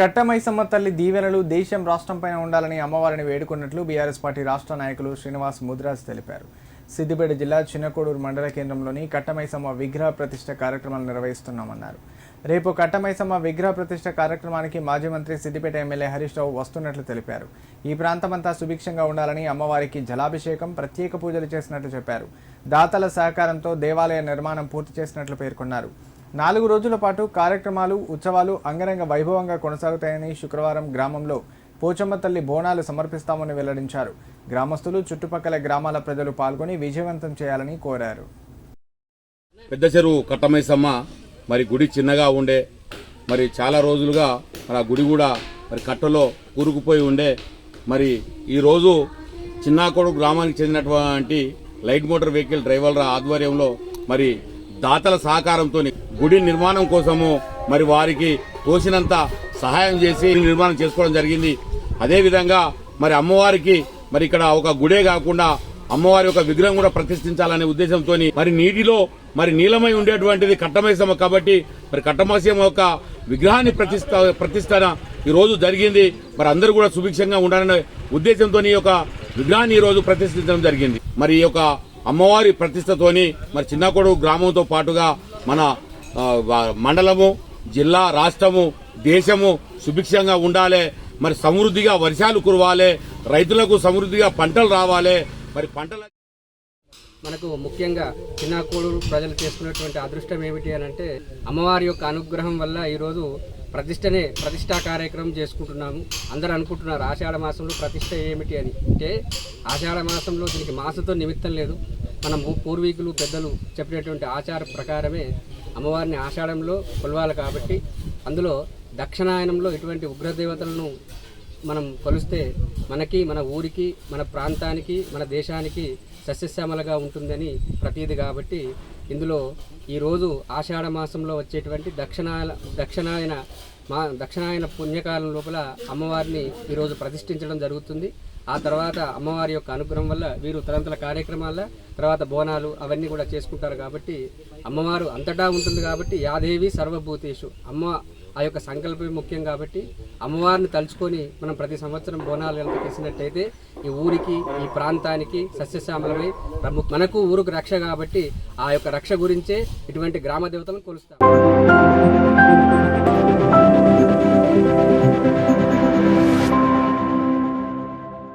కట్టమైసమ్మ తల్లి దీవెనలు దేశం రాష్ట్రంపైన ఉండాలని అమ్మవారిని వేడుకున్నట్లు బీఆర్ఎస్ పార్టీ రాష్ట్ర నాయకులు శ్రీనివాస్ ముద్రాజ్ తెలిపారు. సిద్దిపేట జిల్లా చిన్నకోడూరు మండల కేంద్రంలోని కట్టమైసమ్మ విగ్రహ ప్రతిష్ఠ కార్యక్రమాలు నిర్వహిస్తున్నామన్నారు. రేపు కట్టమైసమ్మ విగ్రహ ప్రతిష్ఠ కార్యక్రమానికి మాజీ మంత్రి సిద్దిపేట ఎమ్మెల్యే హరీష్ రావు వస్తున్నట్లు తెలిపారు. ఈ ప్రాంతమంతా సుభిక్షంగా ఉండాలని అమ్మవారికి జలాభిషేకం, ప్రత్యేక పూజలు చేసినట్లు చెప్పారు. దాతల సహకారంతో దేవాలయ నిర్మాణం పూర్తి చేసినట్లు పేర్కొన్నారు. 4 రోజుల పాటు కార్యక్రమాలు, ఉత్సవాలు అంగరంగ వైభవంగా కొనసాగుతాయని శుక్రవారం గ్రామంలో పోచమ్మ తల్లి బోనాలు సమర్పిస్తామని వెల్లడించారు. గ్రామస్తులు, చుట్టుపక్కల గ్రామాల ప్రజలు పాల్గొని విజయవంతం చేయాలని కోరారు. పెద్ద చెరువు కట్టమైసమ్మ మరి గుడి చిన్నగా ఉండే, మరి చాలా రోజులుగా మరి ఆ గుడి కూడా మరి కట్టలో కూరుకుపోయి ఉండే. మరి ఈరోజు చిన్నాకోడు గ్రామానికి చెందినటువంటి లైట్ మోటార్ వెహికల్ డ్రైవర్ల ఆధ్వర్యంలో మరి దాతల సహకారంతో గుడి నిర్మాణం కోసము మరి వారికి తోసినంత సహాయం చేసి నిర్మాణం చేసుకోవడం జరిగింది. అదేవిధంగా మరి అమ్మవారికి మరి ఇక్కడ ఒక గుడే కాకుండా అమ్మవారి యొక్క విగ్రహం కూడా ప్రతిష్ఠించాలనే ఉద్దేశంతో మరి నీటిలో మరి నీలమై ఉండేటువంటిది కట్టమైసమ్మ కాబట్టి మరి కట్టమైసమ్మ యొక్క విగ్రహాన్ని ప్రతిష్ఠన ఈ రోజు జరిగింది. మరి అందరూ కూడా సుభిక్షంగా ఉండాలనే ఉద్దేశంతో ఈ యొక్క విగ్రహాన్ని ఈ రోజు ప్రతిష్ఠించడం జరిగింది. మరి ఈ యొక్క అమ్మవారి ప్రతిష్టతోని మరి చిన్నకోడు గ్రామంతో పాటుగా మన మండలము, జిల్లా, రాష్ట్రము, దేశము సుభిక్షంగా ఉండాలి. మరి సమృద్ధిగా వర్షాలు కురవాలి, రైతులకు సమృద్ధిగా పంటలు రావాలి. మరి మనకు ముఖ్యంగా చిన్నకోడూరు ప్రజలు చేసుకున్నటువంటి అదృష్టం ఏమిటి అని అంటే అమ్మవారి యొక్క అనుగ్రహం వల్ల ఈరోజు ప్రతిష్టా కార్యక్రమం చేసుకుంటున్నాము. అందరూ అనుకుంటున్నారు ఆషాఢ మాసంలో ప్రతిష్ట ఏమిటి అని. అంటే ఆషాఢ మాసంలో దీనికి మాసంతో నిమిత్తం లేదు. మన పూర్వీకులు పెద్దలు చెప్పినటువంటి ఆచార ప్రకారమే అమ్మవారిని ఆషాఢంలో కొలవాలి కాబట్టి అందులో దక్షిణాయనంలో ఇటువంటి ఉగ్రదేవతలను మనం కొలిస్తే మనకి, మన ఊరికి, మన ప్రాంతానికి, మన దేశానికి సస్యశ్యామలగా ఉంటుందని ప్రతీది కాబట్టి ఇందులో ఈరోజు ఆషాఢ మాసంలో వచ్చేటువంటి దక్షిణాయన పుణ్యకాలం లోపల అమ్మవారిని ఈరోజు ప్రతిష్ఠించడం జరుగుతుంది. ఆ తర్వాత అమ్మవారి యొక్క అనుగ్రహం వల్ల వీరు తరంతల కార్యక్రమాల తర్వాత బోనాలు అవన్నీ కూడా చేసుకుంటారు. కాబట్టి అమ్మవారు అంతటా ఉంటుంది కాబట్టి యాదేవి సర్వభూతేషు అమ్మ ఆ యొక్క సంకల్పం ముఖ్యం కాబట్టి అమ్మవారిని తలుచుకొని మనం ప్రతి సంవత్సరం బోనాలు కనుక చేసినట్టయితే ఈ ఊరికి, ఈ ప్రాంతానికి సస్యశ్యామలమై మనకు ఊరుకు రక్ష కాబట్టి ఆ యొక్క రక్ష గురించే ఇటువంటి గ్రామ దేవతలను కొలుస్తారు.